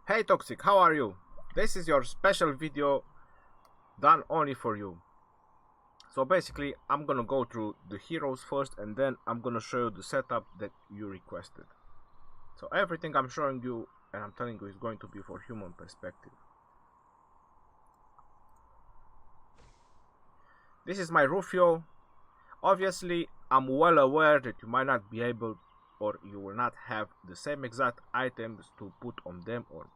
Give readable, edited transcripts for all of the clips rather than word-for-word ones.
Hey Toxic, how are you? This is your special video done only for you. So basically, I'm gonna go through the heroes first and then I'm gonna show you the setup that you requested. So everything I'm showing you and I'm telling you is going to be for human perspective. This is my Rufio. Obviously, I'm well aware that you might not be able or you will not have the same exact items to put on them, or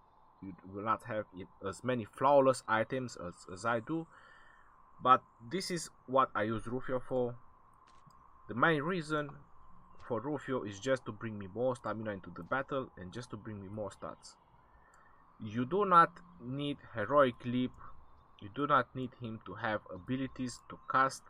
you will not have as many flawless items as I do, but this is what I use Rufio for. The main reason for Rufio is just to bring me more stamina into the battle and just to bring me more stats. You do not need heroic leap, you do not need him to have abilities to cast,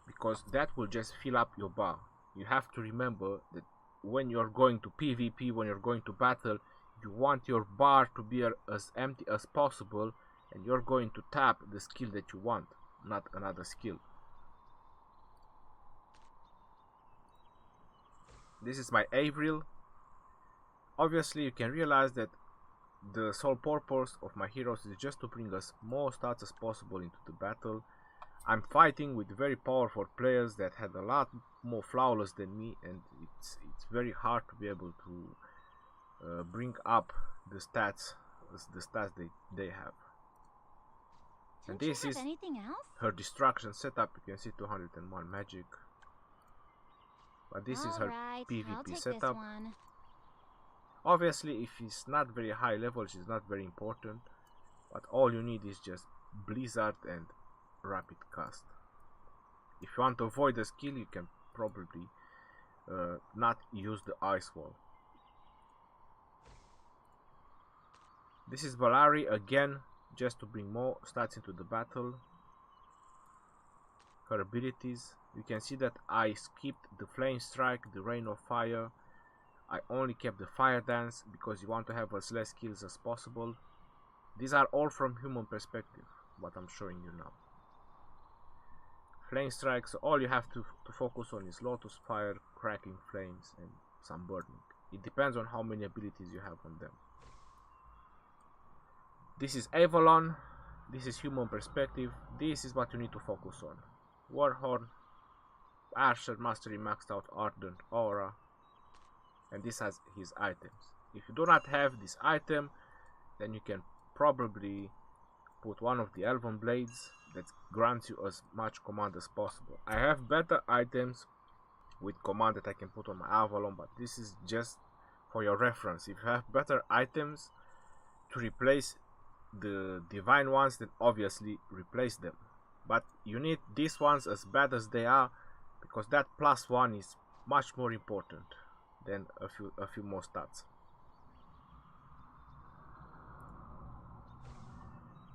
because that will just fill up your bar. You have to remember that when you're going to PvP, when you're going to battle, you want your bar to be as empty as possible, and you're going to tap the skill that you want, not another skill. This is my Avril. Obviously, you can realize that the sole purpose of my heroes is just to bring us more stats as possible into the battle. I'm fighting with very powerful players that had a lot more flawless than me, and it's very hard to be able to bring up the stats they have. And this is her destruction setup. You can see 201 magic, but this is her PvP setup. Obviously, if it's not very high level, she's not very important, but all you need is just Blizzard and rapid cast. If you want to avoid the skill, you can probably not use the ice wall. This is Valari again, just to bring more stats into the battle. Her abilities, you can see that I skipped the flame strike, the rain of fire. I only kept the fire dance because you want to have as less kills as possible. These are all from human perspective, what I'm showing you now. Flame strikes, all you have to focus on is Lotus Fire, Cracking Flames, and some Burning. It depends on how many abilities you have on them. This is Avalon, this is human perspective, this is what you need to focus on. Warhorn, Archer, Mastery, Maxed Out, Ardent, Aura, and this has his items. If you do not have this item, then you can probably put one of the Elven Blades that grants you as much command as possible. I have better items with command that I can put on my Avalon, but this is just for your reference. If you have better items to replace the divine ones, then obviously replace them. But you need these ones as bad as they are, because that +1 is much more important than a few more stats.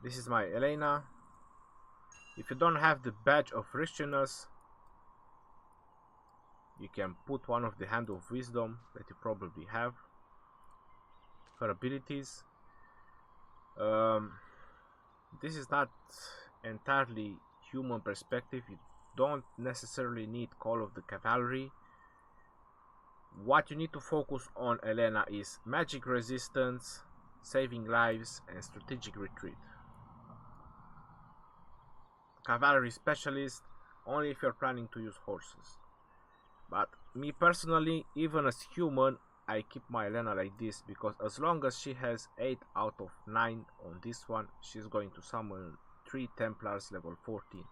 This is my Elena. If you don't have the badge of richness, you can put one of the Hand of Wisdom that you probably have. Her abilities. This is not entirely human perspective. You don't necessarily need Call of the Cavalry. What you need to focus on, Elena, is magic resistance, saving lives, and strategic retreat. Cavalry specialist only if you're planning to use horses. But me personally, even as human, I keep my Elena like this, because as long as she has 8 out of 9 on this one, she's going to summon 3 Templars level 14.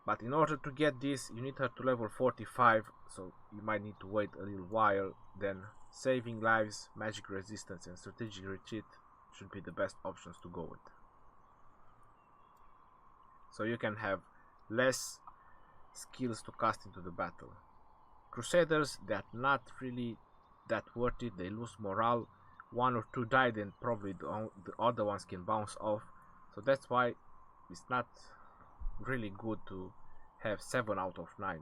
But in order to get this, you need her to level 45, so you might need to wait a little while. Then saving lives, magic resistance, and strategic retreat should be the best options to go with. So you can have less skills to cast into the battle. Crusaders, they're not really that worth it. They lose morale. 1 or 2 died and probably the other ones can bounce off. So that's why it's not really good to have 7 out of 9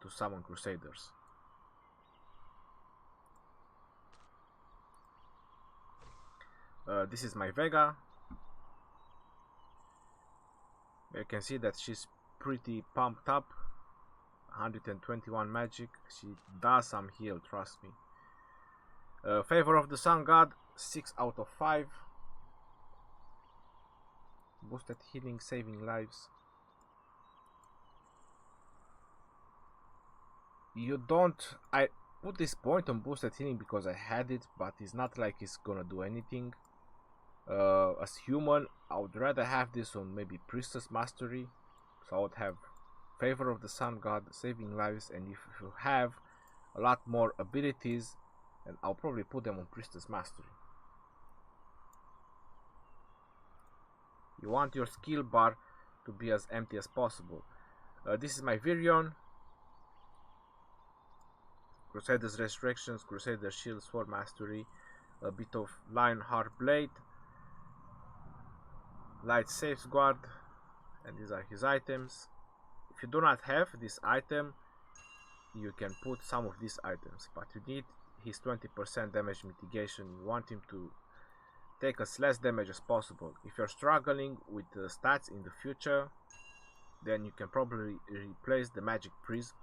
to summon Crusaders. This is my Vega. You can see that she's pretty pumped up. 121 magic. She does some heal, trust me. Favor of the Sun God. 6 out of 5. Boosted healing, saving lives. You don't... I put this point on boosted healing because I had it, but it's not like it's gonna do anything. As human, I would rather have this on maybe Priestess Mastery. So I would have Favor of the Sun God, saving lives, and if you have a lot more abilities, and I'll probably put them on Priestess Mastery. You want your skill bar to be as empty as possible. This is my Virion. Crusader's Resurrections, Crusader Shield, Sword Mastery, a bit of Lionheart Blade, Light Safeguard, and these are his items. If you do not have this item, you can put some of these items, but you need his 20% damage mitigation. You want him to take as less damage as possible. If you're struggling with the stats in the future, then you can probably replace the Magic Prism.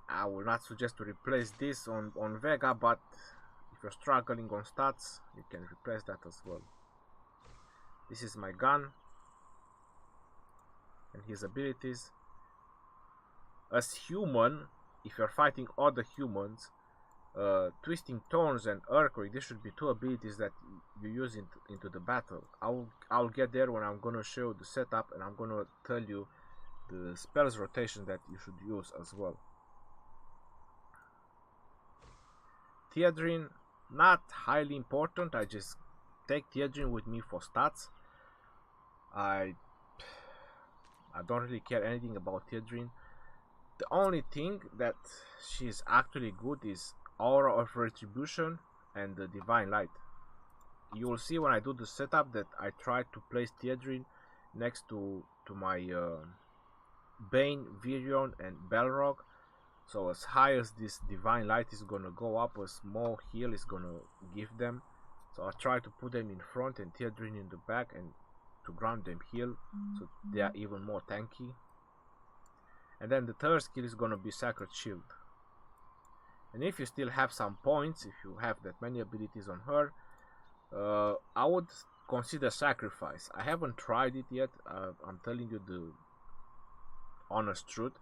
I will not suggest to replace this on Vega, but if you're struggling on stats, you can replace that as well. This is my gun and his abilities. As human, if you're fighting other humans, Twisting Thorns and Earthquake, this should be two abilities that you use into the battle. I'll get there when I'm gonna show the setup, and I'm gonna tell you the spells rotation that you should use as well. Adrene, not highly important. I just take Adrene with me for stats. I don't really care anything about Adrene. The only thing that she's actually good is Aura of Retribution and the Divine Light. You will see when I do the setup that I try to place Adrene next to my Bane, Virion, and Balrog. So as high as this Divine Light is gonna go up, as more heal is gonna give them. So I try to put them in front and Adrene in the back, and to grant them heal, so they are even more tanky. And then the third skill is gonna be Sacred Shield. And if you still have some points, if you have that many abilities on her, I would consider Sacrifice. I haven't tried it yet, I'm telling you the honest truth,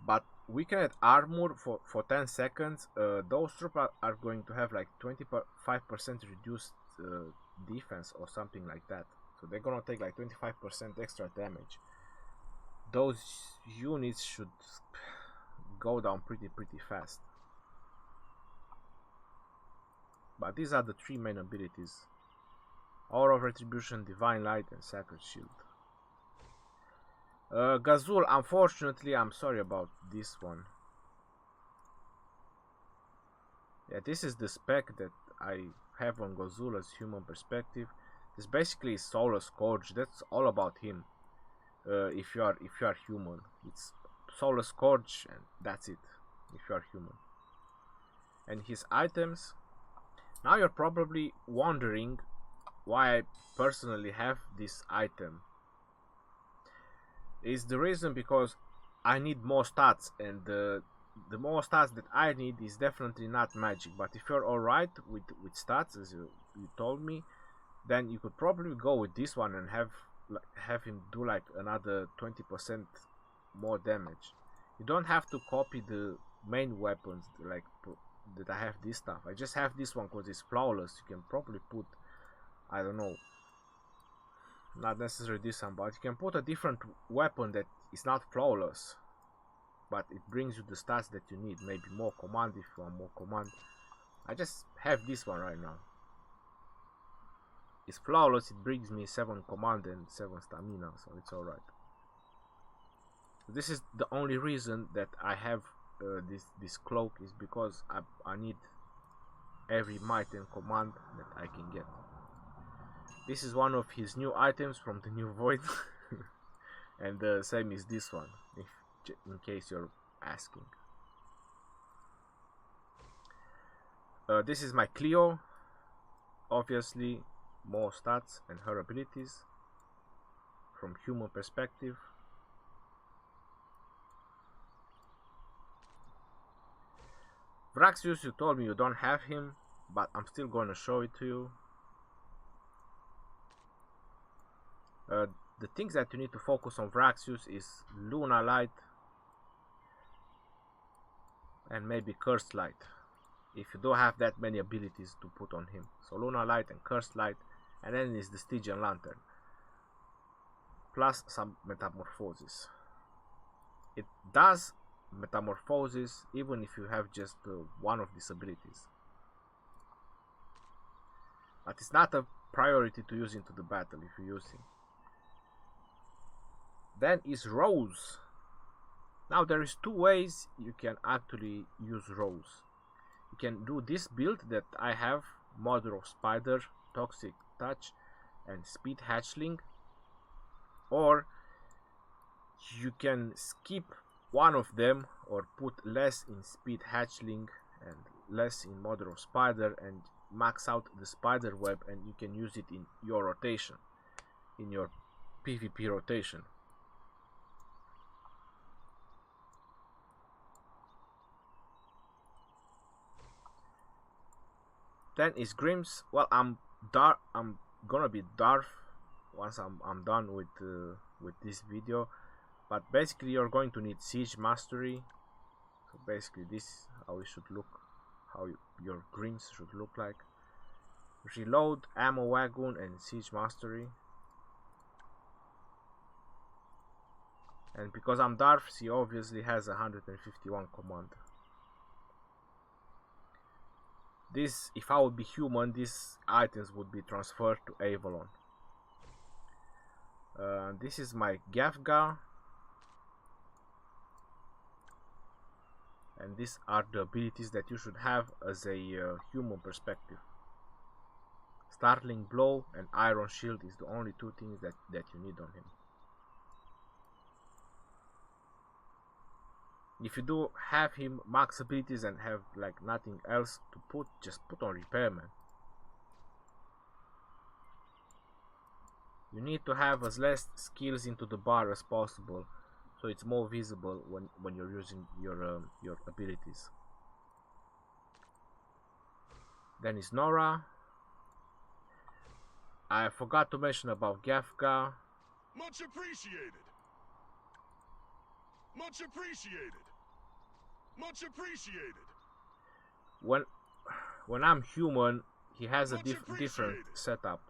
but weakened armor for 10 seconds, those troops are going to have like 25% reduced defense or something like that. So they're gonna take like 25% extra damage. Those units should go down pretty fast. But these are the three main abilities: Aura of Retribution, Divine Light, and Sacred Shield. Gazul, unfortunately, I'm sorry about this one. Yeah, this is the spec that I have on Gazul as human perspective. This basically is Solar Scourge. That's all about him. If you are human, it's Solar Scourge, and that's it. If you are human. And his items. Now you're probably wondering why I personally have this item. Is the reason because I need more stats, and the more stats that I need is definitely not magic. But if you're alright with stats, as you told me, then you could probably go with this one and have him do like another 20% more damage. You don't have to copy the main weapons like that I have this stuff. I just have this one because it's flawless. You can probably put, I don't know, not necessarily this one, but you can put a different weapon that is not flawless, but it brings you the stats that you need. Maybe more command if you want more command. I just have this one right now. It's flawless. It brings me 7 command and 7 stamina, so it's alright. This is the only reason that I have this cloak, is because I need every might and command that I can get. This is one of his new items from the new Void. And the same is this one, in case you're asking. This is my Clio. Obviously, more stats and her abilities from human perspective. Vraxius, you told me you don't have him. but I'm still gonna show it to you. The things that you need to focus on Vraxius is Luna Light and maybe Cursed Light, if you don't have that many abilities to put on him. So Luna Light and Cursed Light, and then is the Stygian Lantern, plus some Metamorphosis. It does Metamorphosis even if you have just one of these abilities, but it's not a priority to use into the battle if you use him. Then is Rose. Now there is two ways you can actually use Rose. You can do this build that I have: Mother of Spider, Toxic Touch, and Speed Hatchling, or you can skip one of them or put less in Speed Hatchling and less in Mother of Spider and max out the Spider Web, and you can use it in your rotation, in your PvP rotation. Then is Grims. Well, I'm gonna be Darth once I'm done with this video, but basically you're going to need Siege Mastery. So basically this is how it should look, how your Grims should look like. Reload, Ammo Wagon, and Siege Mastery. And because I'm Darth, he obviously has 151 command. This, if I would be human, these items would be transferred to Avalon. This is my Gafga, and these are the abilities that you should have as a human perspective. Startling Blow and Iron Shield is the only two things that you need on him. If you do have him max abilities and have like nothing else to put, just put on Repairman. You need to have as less skills into the bar as possible, so it's more visible when you're using your abilities. Then is Nora. I forgot to mention about Gafka. Much appreciated. Much appreciated. Much appreciated. When I'm human, he has a different setup,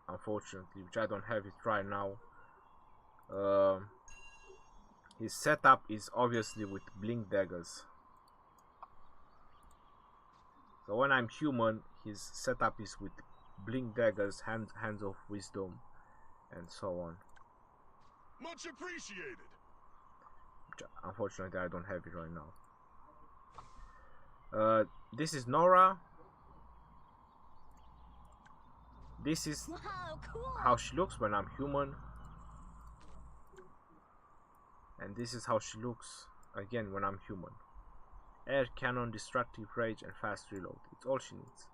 unfortunately, which I don't have it right now. His setup is obviously with blink daggers. So when I'm human, his setup is with blink daggers, hands of wisdom, and so on. Much appreciated. Which, unfortunately, I don't have it right now. This is Nora. This is how she looks when I'm human, and this is how she looks again when I'm human. Air Cannon, Destructive Rage, and Fast Reload. It's all she needs.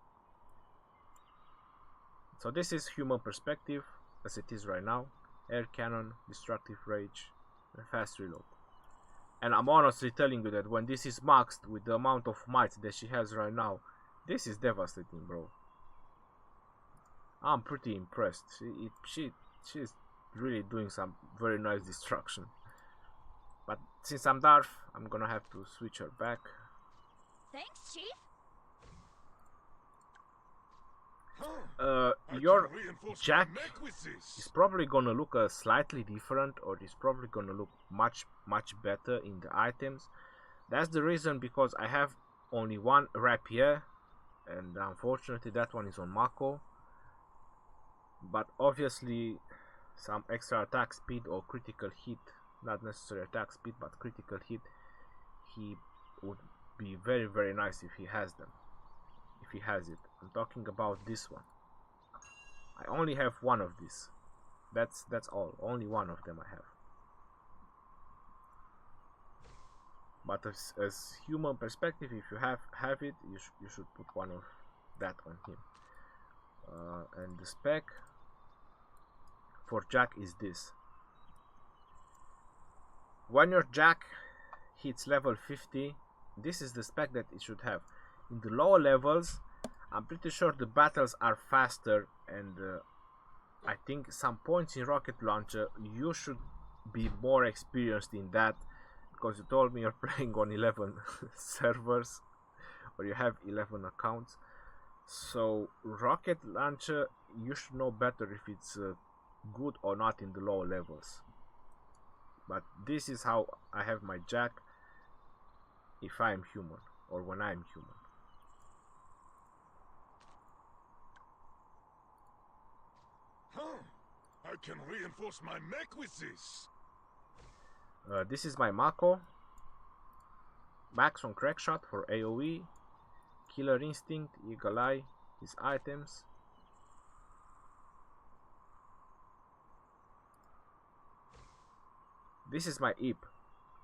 So this is human perspective as it is right now. Air Cannon, Destructive Rage, and Fast Reload. And I'm honestly telling you that when this is maxed with the amount of might that she has right now, this is devastating, bro. I'm pretty impressed. She's really doing some very nice destruction. But since I'm Darth, I'm gonna have to switch her back. Thanks, Chief. Your Jack is probably gonna look slightly different, or is probably gonna look much better in the items. That's the reason, because I have only one rapier, and unfortunately that one is on Mako. But obviously some extra attack speed or critical hit, not necessarily attack speed but critical hit, he would be very nice if he has them. If he has it. I'm talking about this one. I only have one of these. That's all. Only one of them I have. But as human perspective, if you have it, you should put one of that on him. And the spec for Jack is this. When your Jack hits level 50, this is the spec that it should have. In the lower levels, I'm pretty sure the battles are faster, and I think some points in rocket launcher you should be more experienced in that, because you told me you're playing on 11 servers, or you have 11 accounts. So rocket launcher, you should know better if it's good or not in the lower levels. But this is how I have my jack if I am human, or when I am human. I can reinforce my mech with this. This is my Mako. Max on Crackshot for AoE. Killer Instinct, Eagle Eye, his items. This is my Ip.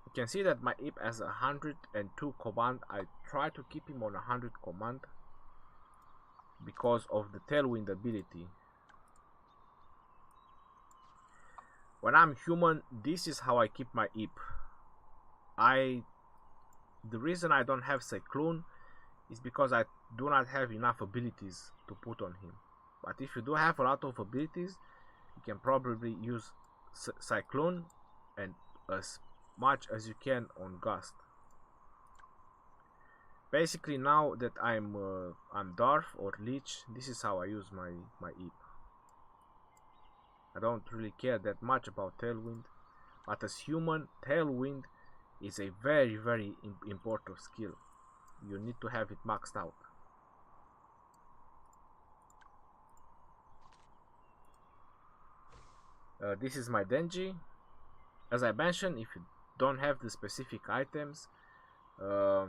You can see that my Ip has 102 command. I try to keep him on 100 command because of the Tailwind ability. When I'm human, this is how I keep my Ip. The reason I don't have Cyclone is because I do not have enough abilities to put on him. But if you do have a lot of abilities, you can probably use Cyclone and as much as you can on Gust. Basically, now that I'm Dwarf or Leech, this is how I use my Ip. I don't really care that much about Tailwind, but as human, Tailwind is a very, very important skill. You need to have it maxed out. This is my Denji. As I mentioned, if you don't have the specific items, you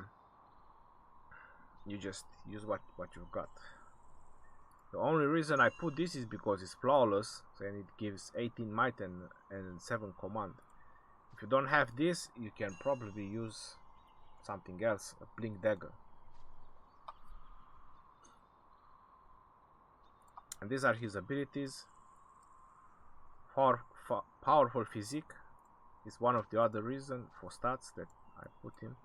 just use what you've got. The only reason I put this is because it's flawless, and it gives 18 might and 7 command. If you don't have this, you can probably use something else, a Blink Dagger. And these are his abilities. Powerful Physique is one of the other reasons for stats that I put him.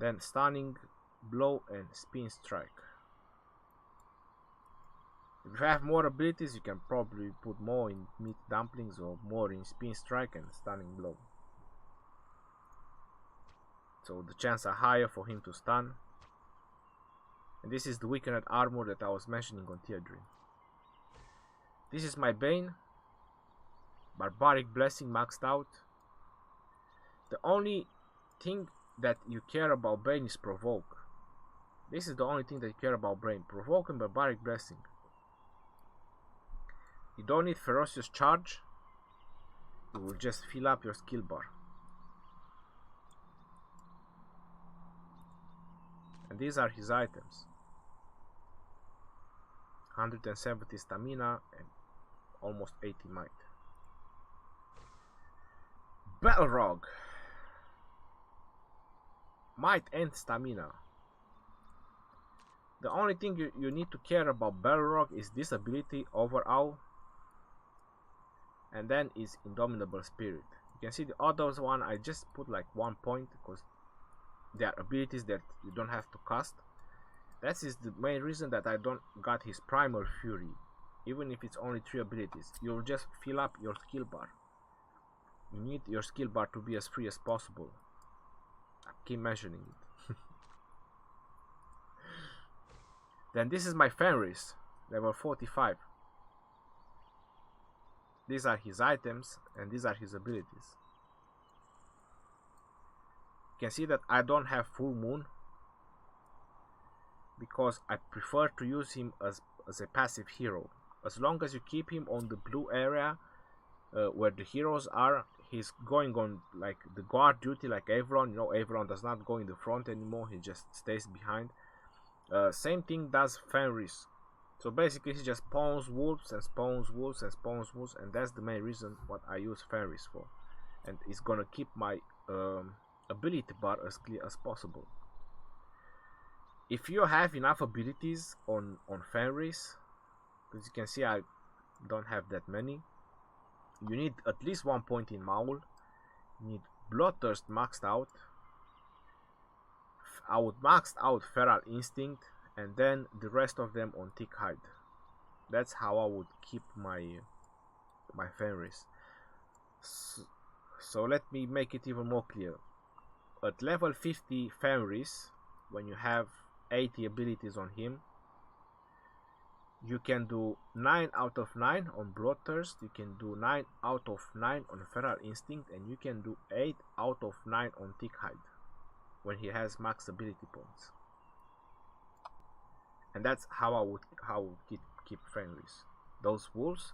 Then Stunning, Blow and Spin Strike. If you have more abilities, you can probably put more in Meat Dumplings or more in Spin Strike and Stunning Blow. So the chances are higher for him to stun. And this is the weakened armor that I was mentioning on Adrene. This is my Bane. Barbaric Blessing maxed out. The only thing that you care about Bane is Provoke. This is the only thing that you care about Bane. Provoke and Barbaric Blessing. You don't need Ferocious Charge. You will just fill up your skill bar. And these are his items. 170 stamina and almost 80 might. Balrog. Might and stamina. The only thing you need to care about Balrog is this ability, Overall, and then is Indomitable Spirit. You can see the others one I just put like 1 point because they are abilities that you don't have to cast. That is the main reason that I don't got his Primal Fury. Even if it's only 3 abilities, you'll just fill up your skill bar. You need your skill bar to be as free as possible. I keep mentioning it. Then this is my Fairies, level 45. These are his items and these are his abilities. You can see that I don't have Full Moon because I prefer to use him as a passive hero. As long as you keep him on the blue area where the heroes are, he's going on like the guard duty like Avalon. You know, Avalon does not go in the front anymore, he just stays behind. Same thing does Fenris. So basically he just spawns wolves and spawns wolves and spawns wolves, and that's the main reason what I use Fenris for. And it's gonna keep my ability bar as clear as possible. If you have enough abilities on Fenris, because you can see I don't have that many, you need at least 1 point in Maul. You need Bloodthirst maxed out. I would maxed out Feral Instinct and then the rest of them on thick hide. That's how I would keep my Fairies. So let me make it even more clear. At level 50 Fairies, when you have 80 abilities on him, you can do 9 out of 9 on Bloodthirst, you can do 9 out of 9 on Feral Instinct, and you can do 8 out of 9 on Thick Hide when he has max ability points. And that's how I would keep Fenris. Those wolves,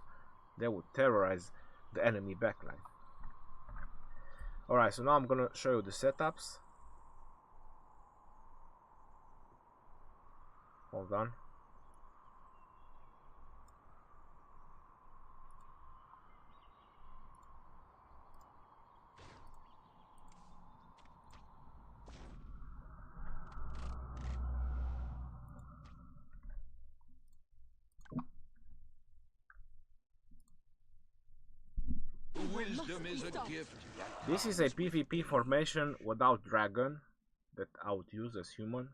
they would terrorize the enemy backline. Alright, so now I'm gonna show you the setups. Hold on. Wisdom is a gift. This is a PvP formation without dragon that I would use as human.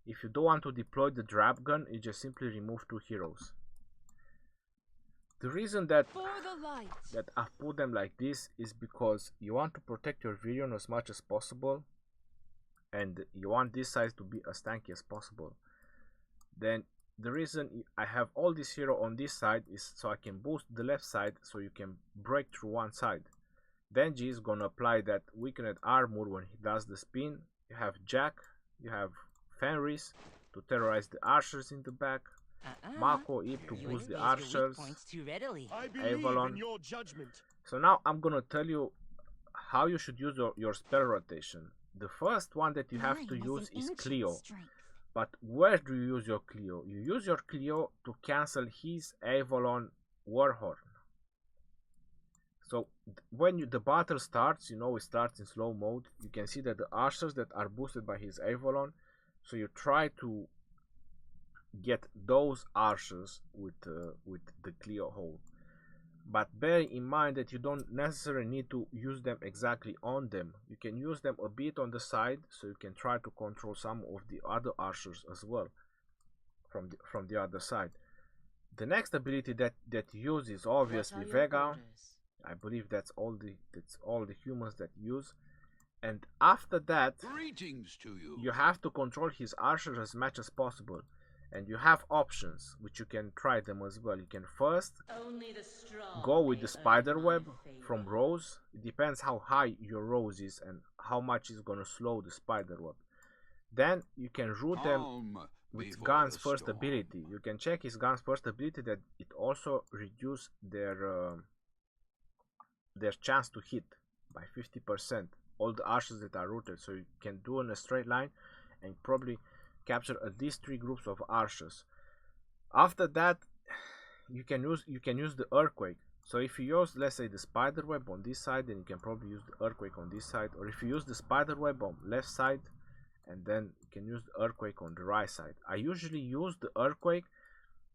If you don't want to deploy the dragon, you just simply remove 2 heroes. The reason that I've put them like this is because you want to protect your Virion as much as possible, and you want this side to be as tanky as possible. Then the reason I have all this hero on this side is so I can boost the left side so you can break through one side. Denji is gonna apply that weakened armor when he does the spin. You have Jack, you have Fenris to terrorize the archers in the back, Mako Ip to boost the archers, Avalon. So now I'm gonna tell you how you should use your spell rotation. The first one that you have to use is Clio. But where do you use your Clio? You use your Clio to cancel his Avalon Warhorn. So when the battle starts, you know it starts in slow mode. You can see that the archers that are boosted by his Avalon. So you try to get those archers with the Clio hole. But bear in mind that you don't necessarily need to use them exactly on them. You can use them a bit on the side, so you can try to control some of the other archers as well from the other side. The next ability that you use is obviously Vega. I believe that's all the humans that use. And after that, Greetings to you. You have to control his archers as much as possible. And you have options, which you can try them as well. You can first go with the spider web from Rose. It depends how high your Rose is and how much is gonna slow the spider web. Then you can root them with Gun's first ability. You can check his Gun's first ability that it also reduces their chance to hit by 50%. All the archers that are rooted, so you can do in a straight line and probably capture at least 3 groups of archers. After that, you can use the earthquake. So if you use, let's say, the spider web on this side, then you can probably use the earthquake on this side. Or if you use the spider web on left side, and then you can use the earthquake on the right side. I usually use the earthquake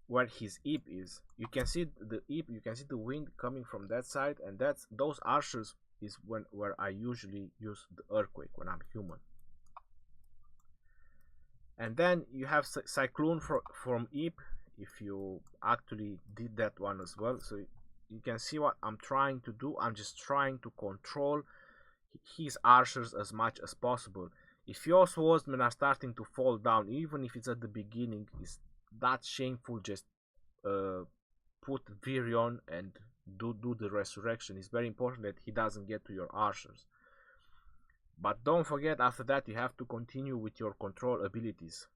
where his Ip is. You can see the Ip, you can see the wind coming from that side, and those archers is where I usually use the earthquake when I'm human. And then you have Cyclone from Ip, if you actually did that one as well. So you can see what I'm trying to do. I'm just trying to control his archers as much as possible. If your swordsmen are starting to fall down, even if it's at the beginning, it's that shameful. Just put Virion and do the resurrection. It's very important that he doesn't get to your archers. But don't forget, after that you have to continue with your control abilities.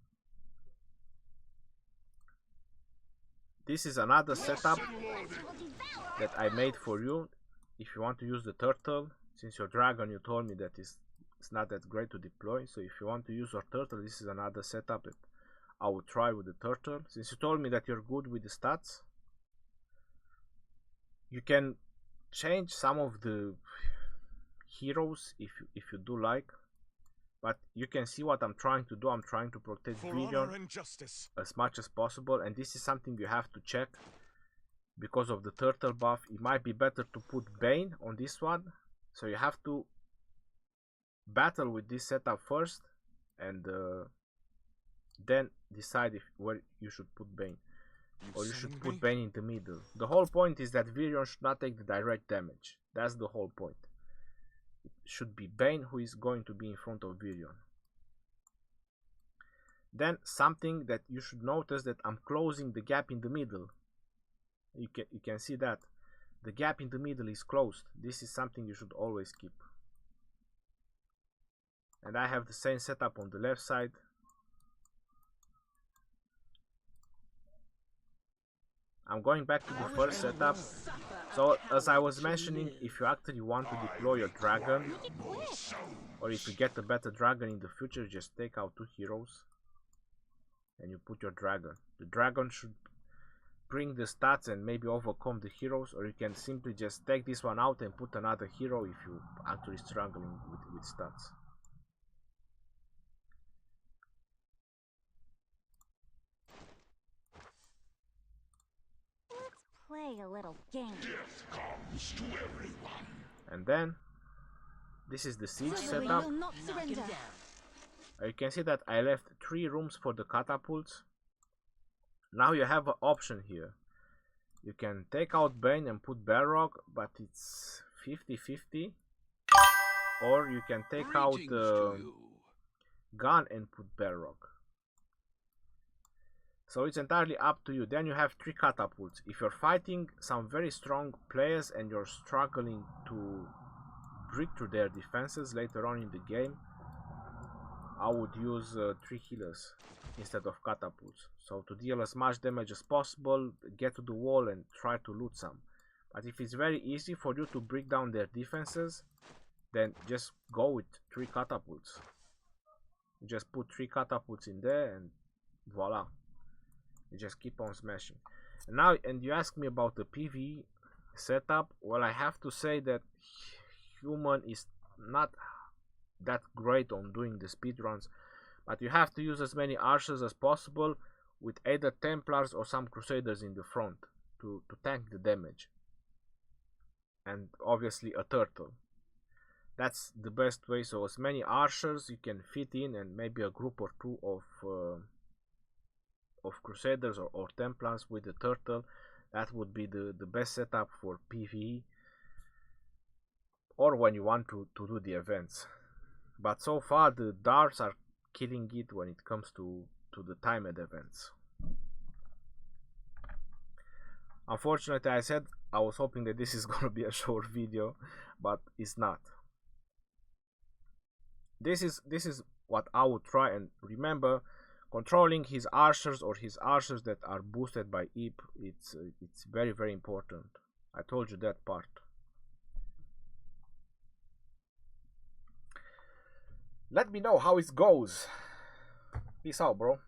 This is another setup that I made for you. If you want to use the turtle, since your dragon, you told me that it's not that great to deploy. So if you want to use your turtle, this is another setup that I would try with the turtle. Since you told me that you're good with the stats, you can change some of the heroes if you do like, but you can see what I'm trying to do. I'm trying to protect Virion as much as possible, and this is something you have to check because of the turtle buff. It might be better to put Bane on this one, so you have to battle with this setup first, and then decide if where you should put Bane. Or you should summoned put me? Bane in the middle. The whole point is that Virion should not take the direct damage. That's the whole point. It should be Bane who is going to be in front of Virion. Then something that you should notice, that I'm closing the gap in the middle. You can see that the gap in the middle is closed. This is something you should always keep. And I have the same setup on the left side. I'm going back to the first setup. So as I was mentioning, if you actually want to deploy your dragon, or if you get a better dragon in the future, just take out 2 heroes and you put your dragon. The dragon should bring the stats and maybe overcome the heroes, or you can simply just take this one out and put another hero if you actually struggling with stats. Play a little game. Death comes to everyone. And then this is the siege Silverly setup. will not surrender. You can see that I left 3 rooms for the catapults. Now you have an option here. You can take out Bane and put Balrog, but it's 50-50. Or you can take out Greetings to you. Gun and put Balrog. So it's entirely up to you. Then you have 3 catapults. If you're fighting some very strong players and you're struggling to break through their defenses later on in the game, I would use 3 healers instead of catapults. So to deal as much damage as possible, get to the wall and try to loot some. But if it's very easy for you to break down their defenses, then just go with 3 catapults. You just put 3 catapults in there and voila. You just keep on smashing. And now, and you ask me about the PvE setup. Well, I have to say that human is not that great on doing the speedruns, but you have to use as many archers as possible with either Templars or some Crusaders in the front to tank the damage. And obviously a turtle. That's the best way. So as many archers you can fit in, and maybe a group or 2 of Crusaders or Templars with the turtle. That would be the best setup for PvE, or when you want to do the events. But so far the darts are killing it when it comes to the timed events. Unfortunately, I said I was hoping that this is gonna be a short video, but it's not. This is what I would try, and remember, controlling his archers or his archers that are boosted by EP, it's very, very important. I told you that part. Let me know how it goes. Peace out, bro.